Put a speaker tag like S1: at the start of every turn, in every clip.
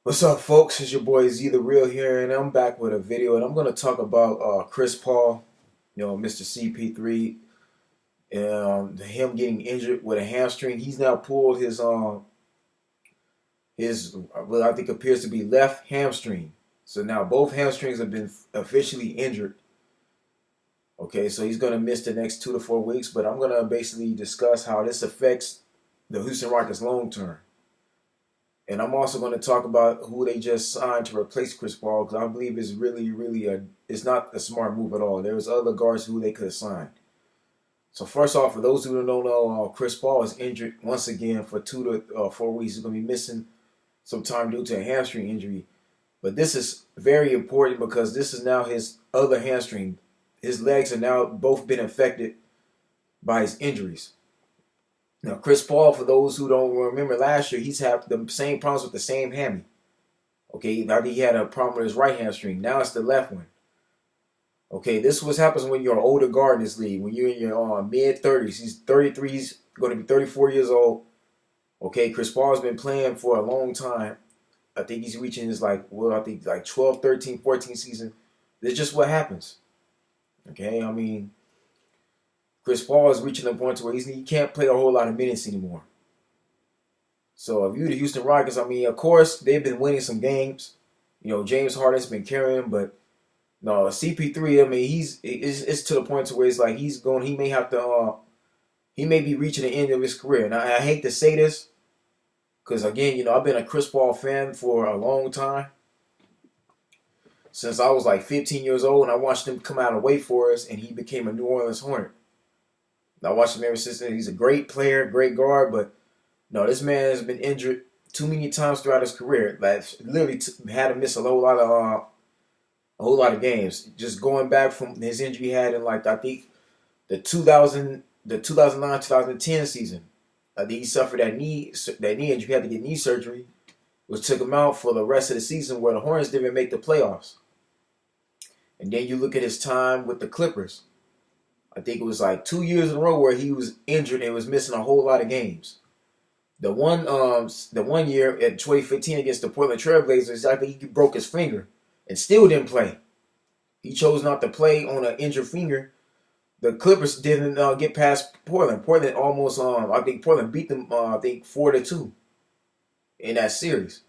S1: What's up, folks? It's your boy Z the Real here, and I'm back with a video, and I'm going to talk about Chris Paul, Mr. CP3, him getting injured with a hamstring. He's now pulled his what I think appears to be left hamstring. So now both hamstrings have been officially injured. Okay, so he's going to miss the next 2 to 4 weeks, but I'm going to basically discuss how this affects the Houston Rockets long term. And I'm also going to talk about who they just signed to replace Chris Paul, because I believe it's it's not a smart move at all. There's other guards who they could have signed. So first off, for those who don't know, Chris Paul is injured once again for 2 to 4 weeks. He's going to be missing some time due to a hamstring injury. But this is very important because this is now his other hamstring. His legs are now both been affected by his injuries. Now, Chris Paul, for those who don't remember last year, he's had the same problems with the same hammy. Okay, now he had a problem with his right hamstring. Now it's the left one. Okay, this is what happens when you're an older guard in this league. When you're in your mid-30s. He's 33. He's going to be 34 years old. Okay, Chris Paul has been playing for a long time. I think he's reaching his like 12, 13, 14 season. This is just what happens. Okay, I mean, Chris Paul is reaching a point where he can't play a whole lot of minutes anymore. So if you're the Houston Rockets, I mean, of course, they've been winning some games. James Harden's been carrying, but no, CP3, I mean, it's to the point where it's like he may have to, he may be reaching the end of his career. And I hate to say this because, again, I've been a Chris Paul fan for a long time. Since I was like 15 years old, and I watched him come out of Wake Forest, and he became a New Orleans Hornet. I watched him ever since then. He's a great player, great guard, but no, this man has been injured too many times throughout his career. Like literally had to miss a whole lot of games. Just going back from his injury he had in I think the 2009 2010 season. I think he suffered that knee injury. He had to get knee surgery, which took him out for the rest of the season, where the Hornets didn't even make the playoffs. And then you look at his time with the Clippers. I think it was like 2 years in a row where he was injured and was missing a whole lot of games. The one year at 2015 against the Portland Trailblazers, I think he broke his finger and still didn't play. He chose not to play on an injured finger. The Clippers didn't get past Portland. Portland almost, I think Portland beat them, 4-2 in that series.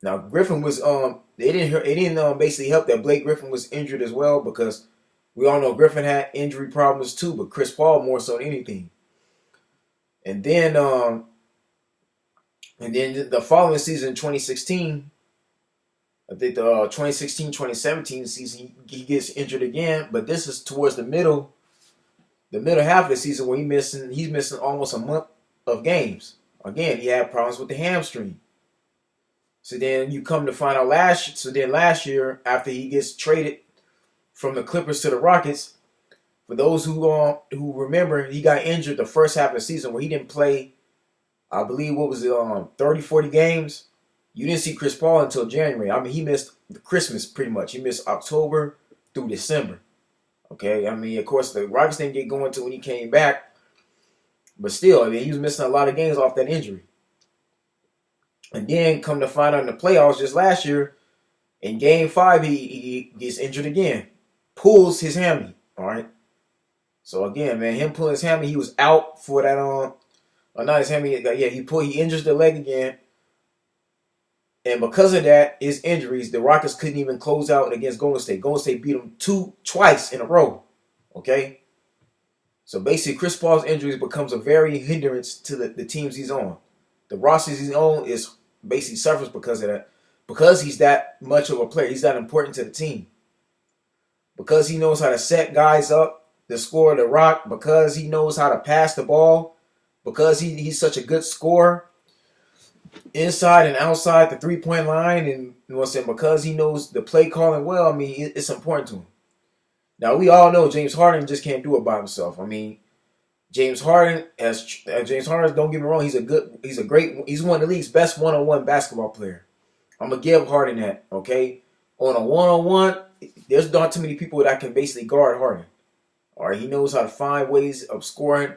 S1: Now Griffin was, it didn't basically help that Blake Griffin was injured as well, because we all know Griffin had injury problems too, but Chris Paul more so than anything. And then the following season, 2016, I think the 2016-2017 season, he gets injured again. But this is towards the middle half of the season where he's missing almost a month of games. Again, he had problems with the hamstring. So then you come to find out last year, after he gets traded from the Clippers to the Rockets, for those who remember, he got injured the first half of the season where he didn't play, I believe, 30, 40 games. You didn't see Chris Paul until January. I mean, he missed Christmas pretty much. He missed October through December. Okay, I mean, of course, the Rockets didn't get going until when he came back. But still, I mean, he was missing a lot of games off that injury. And then come to find out in the playoffs just last year, in Game 5, he gets injured again. Pulls his hammy, all right? So again, man, him pulling his hammy, he was out for that, not his hammy, yeah, he injures the leg again. And because of that, his injuries, the Rockets couldn't even close out against Golden State. Golden State beat them twice in a row, okay? So basically, Chris Paul's injuries becomes a very hindrance to the teams he's on. The rosters he's on is basically suffers because of that. Because he's that much of a player, he's that important to the team. Because he knows how to set guys up to score the rock, because he knows how to pass the ball, because he's such a good scorer inside and outside the three-point line, and because he knows the play calling well, I mean, it's important to him. Now, we all know James Harden just can't do it by himself. I mean, James Harden, don't get me wrong, he's one of the league's best one-on-one basketball player. I'm going to give Harden that, okay? On a one-on-one, there's not too many people that can basically guard Harden. All right, he knows how to find ways of scoring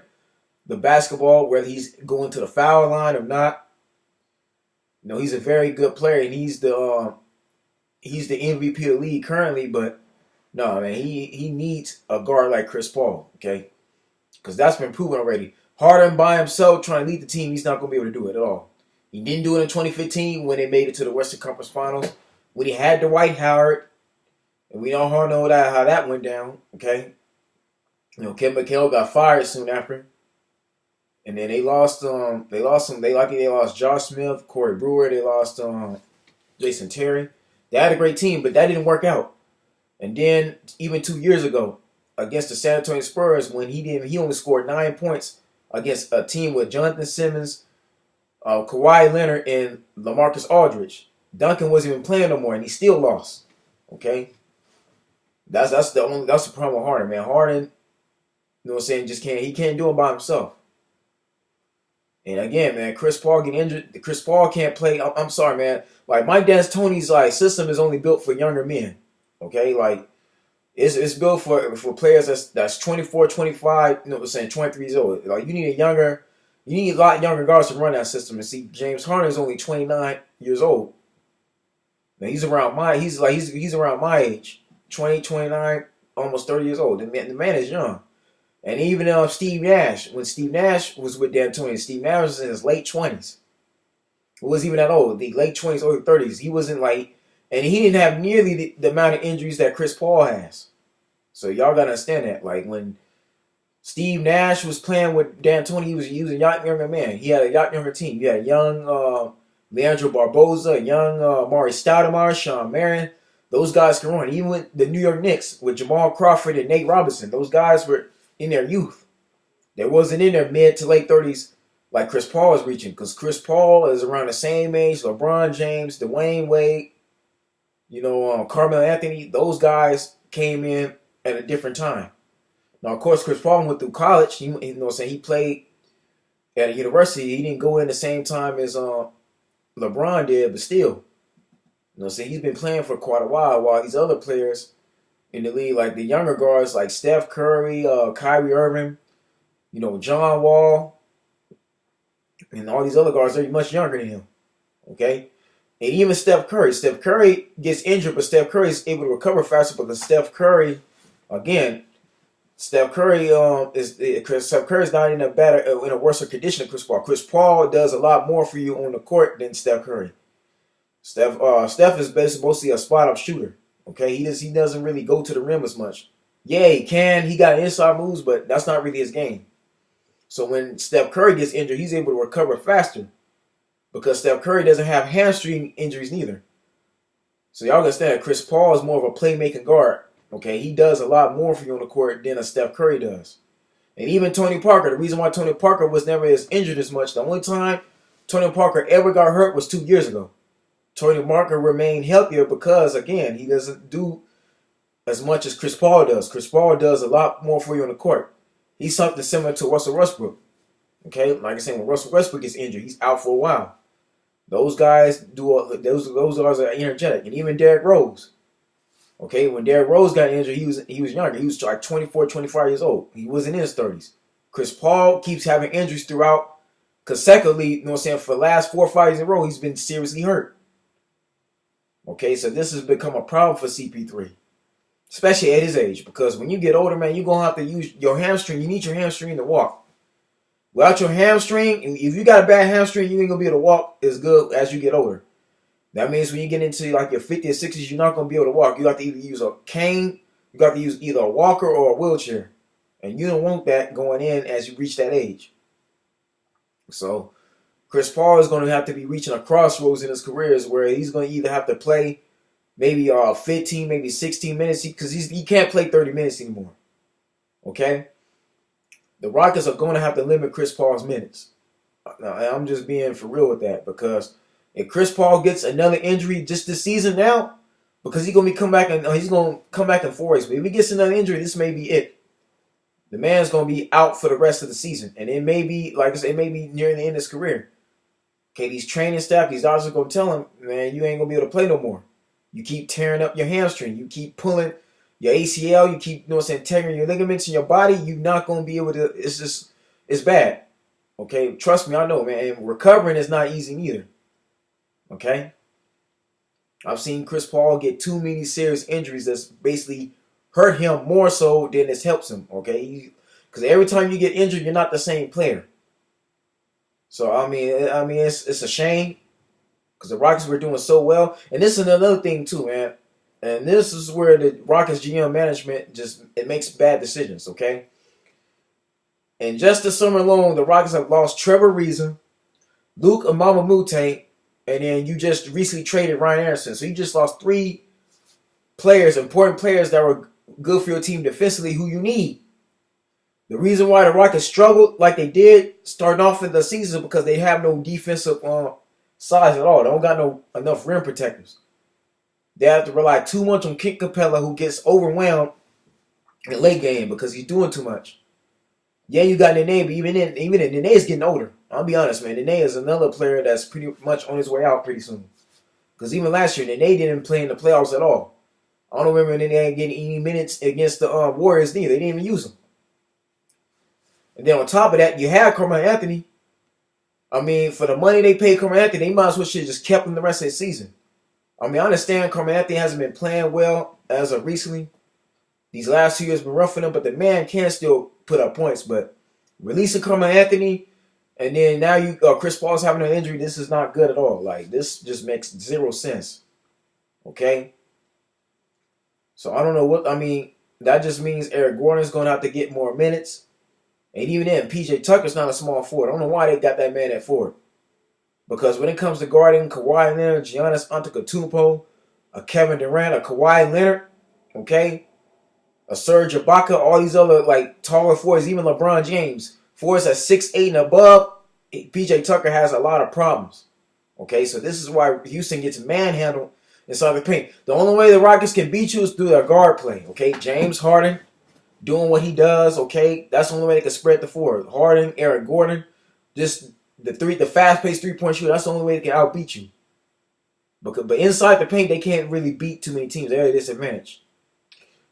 S1: the basketball, whether he's going to the foul line or not. You know, he's a very good player, and he's the MVP of the league currently. But no, man, he needs a guard like Chris Paul, okay? Because that's been proven already. Harden by himself trying to lead the team, he's not going to be able to do it at all. He didn't do it in 2015 when they made it to the Western Conference Finals. When he had Dwight Howard, and we all know how that went down, okay? You know, Kim McHale got fired soon after. And then they lost They lost Josh Smith, Corey Brewer, they lost Jason Terry. They had a great team, but that didn't work out. And then even 2 years ago, against the San Antonio Spurs, when he only scored 9 points against a team with Jonathan Simmons, Kawhi Leonard, and LaMarcus Aldridge. Duncan wasn't even playing no more, and he still lost. Okay, that's the problem with Harden, man. Harden, you know what I'm saying, he can't do it by himself. And again, man, Chris Paul getting injured. Chris Paul can't play. I'm sorry, man. Like Mike D'Antoni's system is only built for younger men. Okay, like it's built for players that's 24, 25. You know what I'm saying, 23 years old. Like you need a lot younger guards to run that system. And see, James Harden is only 29 years old. Now he's around my age, 20, 29, almost 30 years old. The man is young. And even Steve Nash, when Steve Nash was with D'Antoni, Steve Nash was in his late 20s. He wasn't even that old, the late 20s, early 30s. He wasn't and he didn't have nearly the amount of injuries that Chris Paul has. So y'all gotta understand that. Like when Steve Nash was playing with D'Antoni, he was a younger man. He had a younger team. You had a young Leandro Barboza, a young Maury Stoudemire, Sean Marion. Those guys can run. Even with the New York Knicks, with Jamal Crawford and Nate Robinson, those guys were in their youth. They wasn't in their mid to late 30s like Chris Paul is reaching, because Chris Paul is around the same age. LeBron James, Dwayne Wade, Carmelo Anthony. Those guys came in at a different time. Now, of course, Chris Paul went through college. He played at a university. He didn't go in the same time as LeBron did, but still, he's been playing for quite a while these other players in the league, like the younger guards, like Steph Curry, Kyrie Irving, John Wall, and all these other guards, they're much younger than him. Okay? And even Steph Curry. Steph Curry gets injured, but Steph Curry is able to recover faster because Steph Curry is not in a worse condition than Chris Paul. Chris Paul does a lot more for you on the court than Steph Curry. Steph is mostly a spot-up shooter. Okay, he doesn't really go to the rim as much. Yeah, he can. He got inside moves, but that's not really his game. So when Steph Curry gets injured, he's able to recover faster because Steph Curry doesn't have hamstring injuries neither. So y'all understand, Chris Paul is more of a playmaking guard. Okay, he does a lot more for you on the court than a Steph Curry does. And even Tony Parker, the reason why Tony Parker was never as injured as much, the only time Tony Parker ever got hurt was 2 years ago. Tony Parker remained healthier because, again, he doesn't do as much as Chris Paul does. Chris Paul does a lot more for you on the court. He's something similar to Russell Westbrook. Okay, like I said, when Russell Westbrook gets injured, he's out for a while. Those guys those guys are energetic, and even Derrick Rose. Okay, when Derrick Rose got injured, he was younger. He was like 24, 25 years old. He wasn't in his 30s. Chris Paul keeps having injuries throughout consecutively. For the last 4 or 5 years in a row, he's been seriously hurt. Okay, so this has become a problem for CP3, especially at his age, because when you get older, man, you're going to have to use your hamstring. You need your hamstring to walk. Without your hamstring, if you got a bad hamstring, you ain't going to be able to walk as good as you get older. That means when you get into like your 50s or 60s, you're not going to be able to walk. You have to either use a cane, you got to use either a walker or a wheelchair. And you don't want that going in as you reach that age. So Chris Paul is going to have to be reaching a crossroads in his career where he's going to either have to play maybe 15, maybe 16 minutes because he can't play 30 minutes anymore. Okay? The Rockets are going to have to limit Chris Paul's minutes. Now, I'm just being for real with that because if Chris Paul gets another injury just this season now, because he's going to come back in 4 weeks. But if he gets another injury, this may be it. The man's going to be out for the rest of the season. And it may be, like I said, it may be near the end of his career. Okay, these training staff, these doctors are going to tell him, man, you ain't going to be able to play no more. You keep tearing up your hamstring. You keep pulling your ACL. You keep, tearing your ligaments in your body. You're not going to be able to, it's bad. Okay, trust me, I know, man. And recovering is not easy either. Okay? I've seen Chris Paul get too many serious injuries that's basically hurt him more so than it helps him. Okay? Because every time you get injured, you're not the same player. So I mean, it's a shame because the Rockets were doing so well, and this is another thing too, man. And this is where the Rockets GM management it makes bad decisions. Okay, and just this summer alone, the Rockets have lost Trevor Ariza, Luke Amamamute, and then you just recently traded Ryan Anderson. So you just lost 3 players, important players that were good for your team defensively, who you need. The reason why the Rockets struggled like they did starting off in the season because they have no defensive size at all. They don't got enough rim protectors. They have to rely too much on Clint Capella, who gets overwhelmed in the late game because he's doing too much. Yeah, you got Nene, but even then Nene is getting older. I'll be honest, man. Nene is another player that's pretty much on his way out pretty soon. Because even last year, Nene didn't play in the playoffs at all. I don't remember Nene getting any minutes against the Warriors neither. They didn't even use him. And then on top of that, you have Carmelo Anthony. I mean, for the money they paid Carmelo Anthony, they might as well should have just kept him the rest of the season. I mean, I understand Carmelo Anthony hasn't been playing well as of recently. These last 2 years been rough for them, but the man can still put up points. But releasing Carmelo Anthony, and then now Chris Paul's having an injury, this is not good at all. Like, this just makes 0 sense. Okay? So I don't know what, I mean, that just means Eric Gordon's going to have to get more minutes. And even then, PJ Tucker's not a small forward. I don't know why they got that man at forward. Because when it comes to guarding Kawhi Leonard, Giannis Antetokounmpo, a Kevin Durant, a Kawhi Leonard, okay, a Serge Ibaka, all these other like taller forwards, even LeBron James, forwards at 6'8" and above, PJ Tucker has a lot of problems. Okay, so this is why Houston gets manhandled inside the paint. The only way the Rockets can beat you is through their guard play. Okay, James Harden doing what he does, okay? That's the only way they can spread the floor. Harden, Eric Gordon, just the fast-paced three-point shooter, that's the only way they can outbeat you. But inside the paint, they can't really beat too many teams. They're at a disadvantage.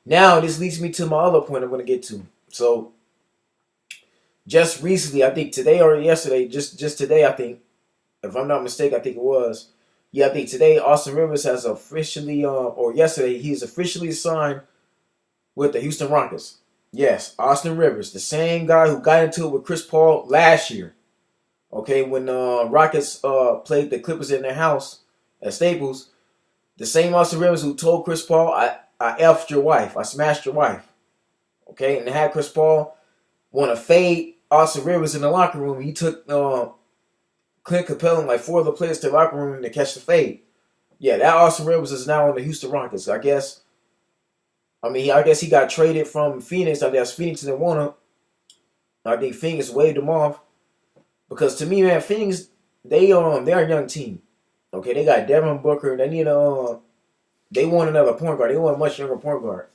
S1: Now, this leads me to my other point I'm going to get to. So, just recently, I think today or yesterday, just today, I think, if I'm not mistaken, I think it was. Yeah, I think today, Austin Rivers has officially, or yesterday, he's officially signed with the Houston Rockets. Yes, Austin Rivers, the same guy who got into it with Chris Paul last year. Okay, when Rockets played the Clippers in their house at Staples, the same Austin Rivers who told Chris Paul, I effed your wife, I smashed your wife. Okay, and had Chris Paul want to fade Austin Rivers in the locker room. He took Clint Capella and like 4 other players to the locker room to catch the fade. Yeah, that Austin Rivers is now on the Houston Rockets. I guess he got traded from Phoenix. I guess Phoenix didn't want him. I think Phoenix waved him off. Because to me, man, Phoenix, they're a young team. Okay, they got Devin Booker. They need they want another point guard. They want a much younger point guard.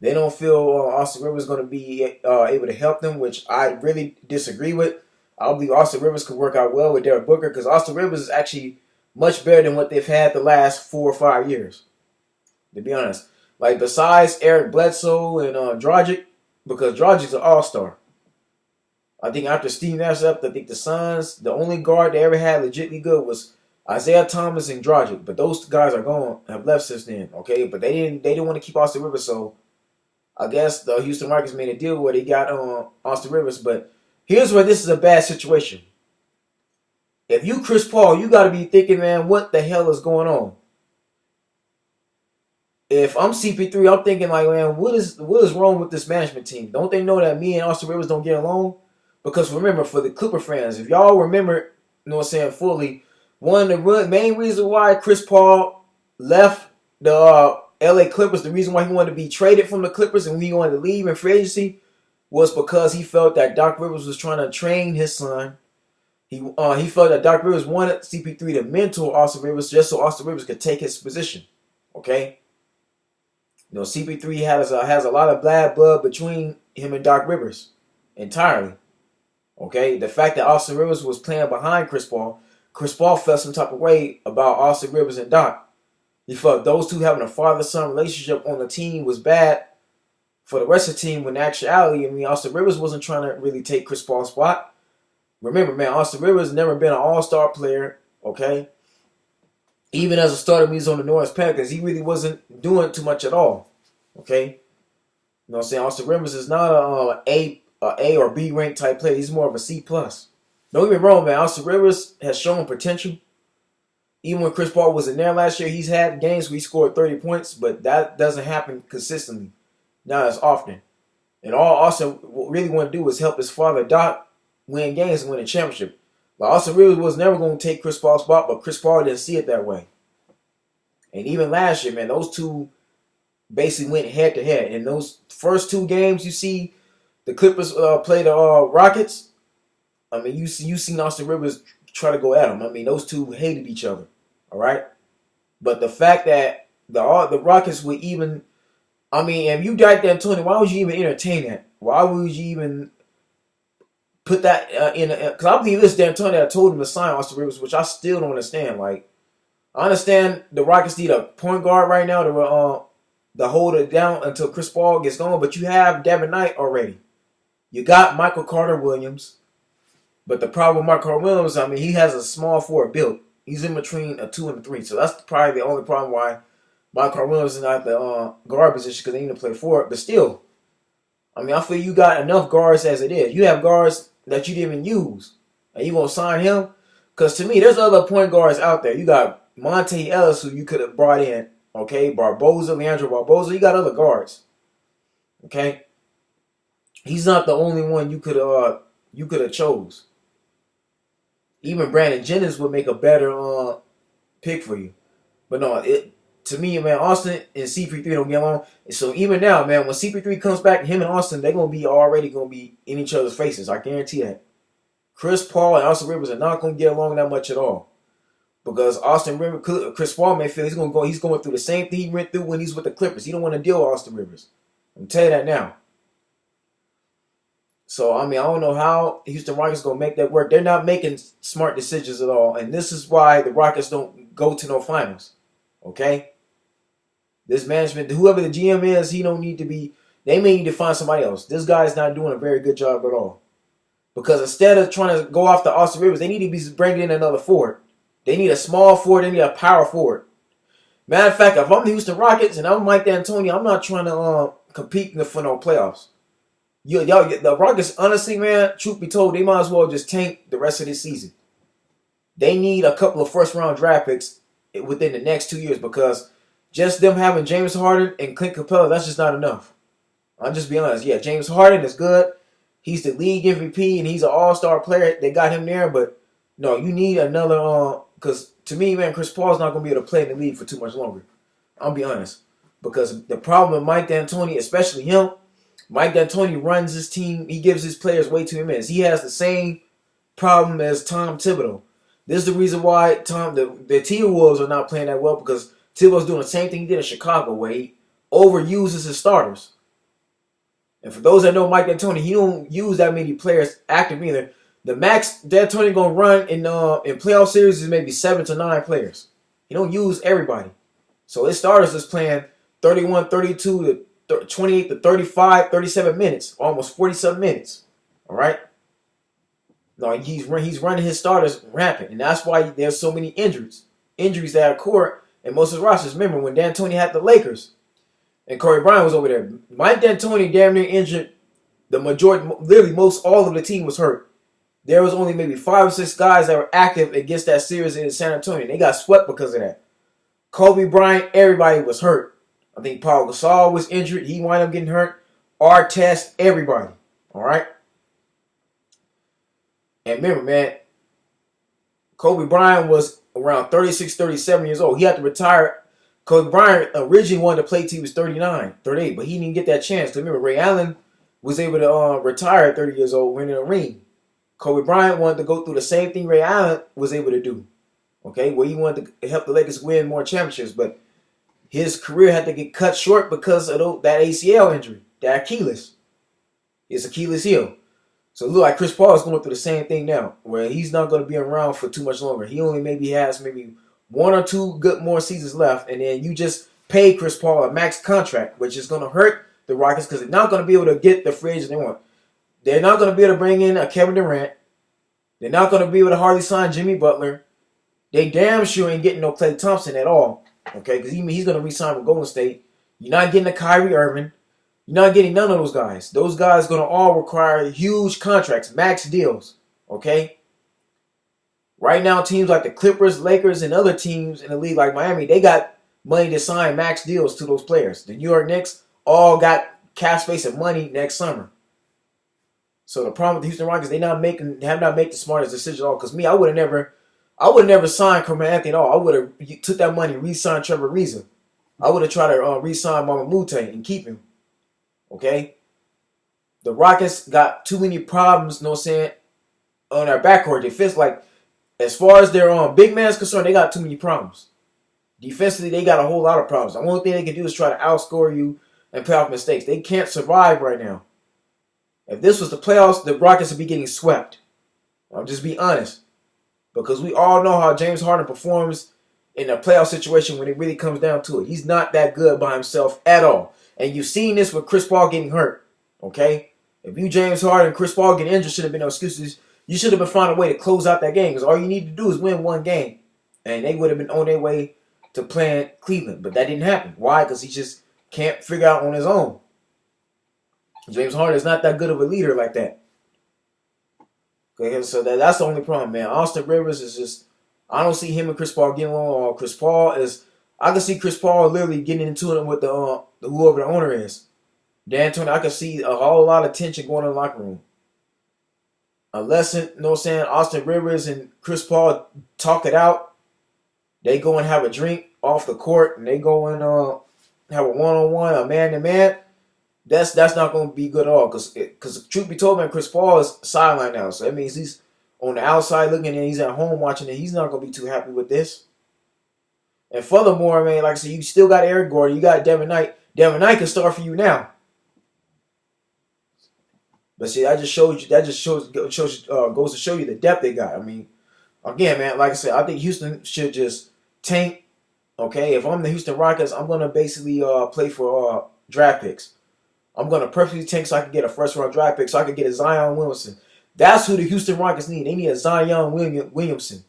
S1: They don't feel Austin Rivers is going to be able to help them, which I really disagree with. I believe Austin Rivers could work out well with Devin Booker because Austin Rivers is actually much better than what they've had the last 4 or 5 years. To be honest. Like, besides Eric Bledsoe and Dragic, because Dragic's an all-star. I think after Steve Nash left, I think the Suns, the only guard they ever had legitimately good was Isaiah Thomas and Dragic. But those guys are gone, have left since then, okay? But they didn't want to keep Austin Rivers, so I guess the Houston Rockets made a deal where they got Austin Rivers. But here's where this is a bad situation. If you Chris Paul, you got to be thinking, man, what the hell is going on? If I'm CP3, I'm thinking like, man, what is wrong with this management team? Don't they know that me and Austin Rivers don't get along? Because remember, for the Clipper fans, if y'all remember, you know what I'm saying, fully, one of the main reasons why Chris Paul left the LA Clippers, the reason why he wanted to be traded from the Clippers and he wanted to leave in free agency was because he felt that Doc Rivers was trying to train his son. He felt that Doc Rivers wanted CP3 to mentor Austin Rivers just so Austin Rivers could take his position. Okay? You know, CP3 has a lot of bad blood between him and Doc Rivers. Entirely. Okay? The fact that Austin Rivers was playing behind Chris Paul felt some type of way about Austin Rivers and Doc. He felt those two having a father-son relationship on the team was bad for the rest of the team, when in actuality, I mean, Austin Rivers wasn't trying to really take Chris Paul's spot. Remember, man, Austin Rivers never been an all-star player, okay? Even as a starter, when he was on the Norris Packers, he really wasn't doing too much at all. Okay, you know what I'm saying? Austin Rivers is not a or B rank type player. He's more of a C plus. Don't get me wrong, man. Austin Rivers has shown potential. Even when Chris Paul was in there last year, he's had games where he scored 30 points, but that doesn't happen consistently, not as often. And all Austin really want to do is help his father Doc win games and win a championship. But Austin Rivers was never going to take Chris Paul's spot, but Chris Paul didn't see it that way. And even last year, man, those two basically went head to head. In those first two games, you see the Clippers play the Rockets. I mean, you seen Austin Rivers try to go at them. I mean, those two hated each other. All right, but the fact that the Rockets would even, I mean, if you DAntoni, why would you even entertain that? Why would you even put that in? Because I believe it's DAntoni that told him to sign Austin Rivers, which I still don't understand. Like, I understand the Rockets need a point guard right now to hold it down until Chris Paul gets going, but you have Devin Knight already. You got Michael Carter Williams, but the problem with Michael Carter Williams, I mean, he has a small forward build. He's in between a 2 and a 3. So that's probably the only problem why Michael Williams is not the guard position, because they need to play forward. But still, I mean, I feel you got enough guards as it is. You have guards that you didn't even use, and you gonna sign him? Because to me, there's other point guards out there. You got Monte Ellis, who you could have brought in. Okay, Leandro Barbosa. You got other guards. Okay, he's not the only one you could have chose. Even Brandon Jennings would make a better pick for you. But no, to me, man, Austin and Cp3 don't get along. So even now, man, when Cp3 comes back, him and Austin, they're already gonna be in each other's faces. I guarantee that. Chris Paul and Austin Rivers are not gonna get along that much at all. Because Chris Paul may feel he's going through the same thing he went through when he's with the Clippers. He don't want to deal with Austin Rivers. I'm telling you that now. So, I mean, I don't know how Houston Rockets going to make that work. They're not making smart decisions at all. And this is why the Rockets don't go to no finals. Okay? This management, whoever the GM is, he don't need to be, they may need to find somebody else. This guy is not doing a very good job at all. Because instead of trying to go after Austin Rivers, they need to be bringing in another forward. They need a small forward. They need a power forward. Matter of fact, if I'm the Houston Rockets and I'm Mike D'Antoni, I'm not trying to compete for no playoffs. Y'all, the Rockets, honestly, man, truth be told, they might as well just tank the rest of this season. They need a couple of first-round draft picks within the next 2 years, because just them having James Harden and Clint Capella, that's just not enough. I'll just be honest. Yeah, James Harden is good. He's the league MVP, and he's an all-star player. They got him there, but no, you need another, because to me, man, Chris Paul's not going to be able to play in the league for too much longer. I'll be honest. Because the problem with Mike D'Antoni, especially him, Mike D'Antoni runs his team. He gives his players way too many minutes. He has the same problem as Tom Thibodeau. This is the reason why the T-Wolves are not playing that well, because Thibodeau's doing the same thing he did in Chicago, where he overuses his starters. And for those that know Mike D'Antoni, he don't use that many players active either. The max D'Antoni gonna run in playoff series is maybe 7 to 9 players. He don't use everybody. So his starters is playing 31, 32 to 28 to 35, 37 minutes, almost 47 minutes. All right? No, he's running his starters rampant, and that's why there's so many injuries that are court in most of the rosters. Remember when D'Antoni had the Lakers and Kobe Bryant was over there, Mike D'Antoni damn near injured the majority, literally most all of the team was hurt. There was only maybe 5 or 6 guys that were active against that series in San Antonio. They got swept because of that. Kobe Bryant, everybody was hurt. I think Paul Gasol was injured. He wound up getting hurt. Artest, everybody. All right? And remember, man, Kobe Bryant was around 36, 37 years old. He had to retire. Kobe Bryant originally wanted to play till he was 39, 38, but he didn't get that chance. Remember, Ray Allen was able to retire at 30 years old, winning a ring. Kobe Bryant wanted to go through the same thing Ray Allen was able to do. Okay? Where he wanted to help the Lakers win more championships, but his career had to get cut short because of that ACL injury, that Achilles. It's Achilles heel. So it looks like Chris Paul is going through the same thing now, where he's not going to be around for too much longer. He only has 1 or 2 good more seasons left, and then you just pay Chris Paul a max contract, which is going to hurt the Rockets because they're not going to be able to get the free agent they want. They're not going to be able to bring in a Kevin Durant. They're not going to be able to hardly sign Jimmy Butler. they damn sure ain't getting no Klay Thompson at all. Okay, because he's going to re-sign with Golden State. You're not getting a Kyrie Irving. You're not getting none of those guys. Those guys going to all require huge contracts, max deals. Okay? Right now, teams like the Clippers, Lakers, and other teams in the league like Miami, they got money to sign max deals to those players. The New York Knicks all got cap space and money next summer. So the problem with the Houston Rockets, have not made the smartest decision at all. Because me, I would have never signed Carmelo Anthony at all. I would have took that money and re-signed Trevor Ariza. I would have tried to re-sign Mama Mute and keep him. Okay? The Rockets got too many problems, you know what I'm saying, on their backcourt. They feel like, as far as their big man's concerned, they got too many problems. Defensively, they got a whole lot of problems. The only thing they can do is try to outscore you and play off mistakes. They can't survive right now. If this was the playoffs, the Rockets would be getting swept. I'll just be honest. Because we all know how James Harden performs in a playoff situation when it really comes down to it. He's not that good by himself at all. And you've seen this with Chris Paul getting hurt. Okay? If you James Harden and Chris Paul getting injured, should have been no excuses. You should have been finding a way to close out that game. Because all you need to do is win one game. And they would have been on their way to playing Cleveland. But that didn't happen. Why? Because he just can't figure out on his own. James Harden is not that good of a leader like that. Okay, so that's the only problem, man. Austin Rivers is just, I don't see him and Chris Paul getting along. I can see Chris Paul literally getting into it with the whoever the owner is. DAntoni, I can see a whole lot of tension going in the locker room. Unless, you know what I'm saying, Austin Rivers and Chris Paul talk it out, they go and have a drink off the court, and they go and have a one-on-one, a man-to-man. That's not going to be good at all. Because truth be told, man, Chris Paul is sidelined now. So that means he's on the outside looking and he's at home watching it. He's not going to be too happy with this. And furthermore, man, like I said, you still got Eric Gordon. You got Devin Knight. Devin Knight can start for you now. But see, goes to show you the depth they got. I mean, again, man, like I said, I think Houston should just tank. Okay, if I'm the Houston Rockets, I'm going to basically play for draft picks. I'm going to perfectly tank so I can get a first-round draft pick so I can get a Zion Williamson. That's who the Houston Rockets need. They need a Zion Williamson.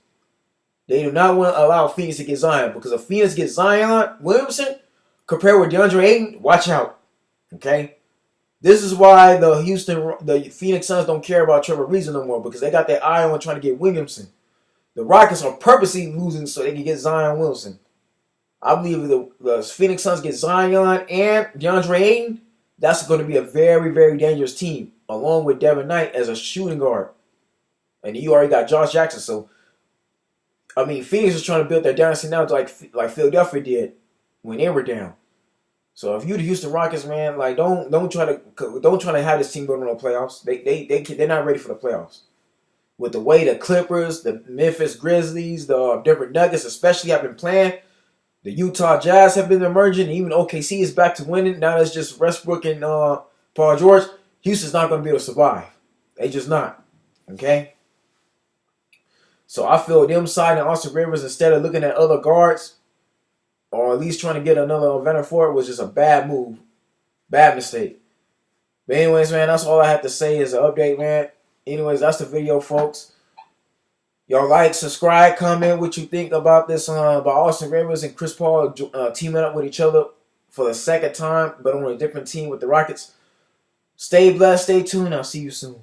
S1: They do not want to allow Phoenix to get Zion, because if Phoenix gets Zion Williamson compared with DeAndre Ayton, watch out. Okay? This is why the Phoenix Suns don't care about Trevor Ariza no more, because they got their eye on trying to get Williamson. The Rockets are purposely losing so they can get Zion Williamson. I believe if the Phoenix Suns get Zion and DeAndre Ayton, that's going to be a very, very dangerous team, along with Devin Knight as a shooting guard. And you already got Josh Jackson. So, I mean, Phoenix is trying to build their dynasty now like Philadelphia did when they were down. So if you the Houston Rockets, man, like don't try to have this team going on the playoffs. They're not ready for the playoffs. With the way the Clippers, the Memphis Grizzlies, the Denver Nuggets especially have been playing, the Utah Jazz have been emerging. Even OKC is back to winning. Now it's just Westbrook and Paul George. Houston's not going to be able to survive. They just not. Okay? So I feel them signing Austin Rivers instead of looking at other guards, or at least trying to get another veteran for it, was just a bad move. Bad mistake. But anyways, man, that's all I have to say is an update, man. Anyways, that's the video, folks. Y'all like, subscribe, comment what you think about this about Austin Rivers and Chris Paul teaming up with each other for the second time, but on a different team with the Rockets. Stay blessed, stay tuned. I'll see you soon.